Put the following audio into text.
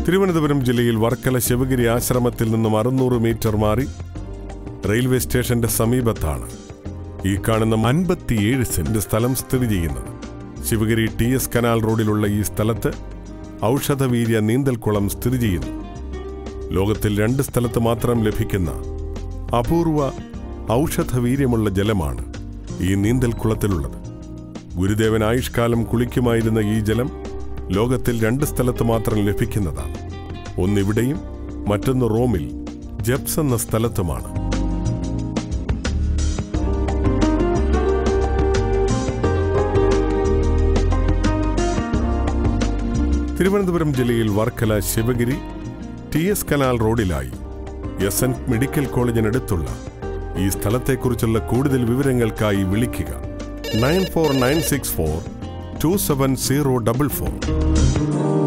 തിരുവനന്തപുരം ജില്ലയിൽ വർക്കല ശിവഗിരി ആശ്രമത്തിൽ നിന്നും 600 മീറ്റർ മാറി റെയിൽവേ സ്റ്റേഷന്റെ സമീപത്താണ് ഈ കാണുന്ന 57 സെന്റ് സ്ഥലം സ്ഥിതി ചെയ്യുന്നത്. ശിവഗിരി TS കനാൽ റോഡിലുള്ള ഈ സ്ഥലത്ത് ഔഷധവീര്യ നീന്തൽക്കുളം സ്ഥിതി ചെയ്യുന്നു. ലോകത്തിൽ 2 സ്ഥലത്ത് മാത്രം ലഭിക്കുന്ന അപൂർവ ഔഷധവീര്യമുള്ള ജലമാണ് ഈ നീന്തൽക്കുളത്തിലുള്ളത്. ഗുരുദേവൻ ആയുഷ്കാലം കുളിക്കുമായിരുന്ന ഈ ജലം ലോകത്തിൽ 2 സ്ഥലത്ത് മാത്രം ലഭിക്കുന്നതാണ്. ഒന്നിവിടെയും മറ്റൊന്ന് റോമിൽ ജെപ്സ് എന്ന സ്ഥലത്തുമാണ്. തിരുവനന്തപുരം ജില്ലയിൽ വർക്കല ശിവഗിരി TS കനാൽ റോഡിലായി എസന്റ് മെഡിക്കൽ കോളേജിനടുത്തുള്ള ഈ സ്ഥലത്തെക്കുറിച്ചുള്ള കൂടുതൽ വിവരങ്ങൾക്കായി വിളിക്കുക 9496427044.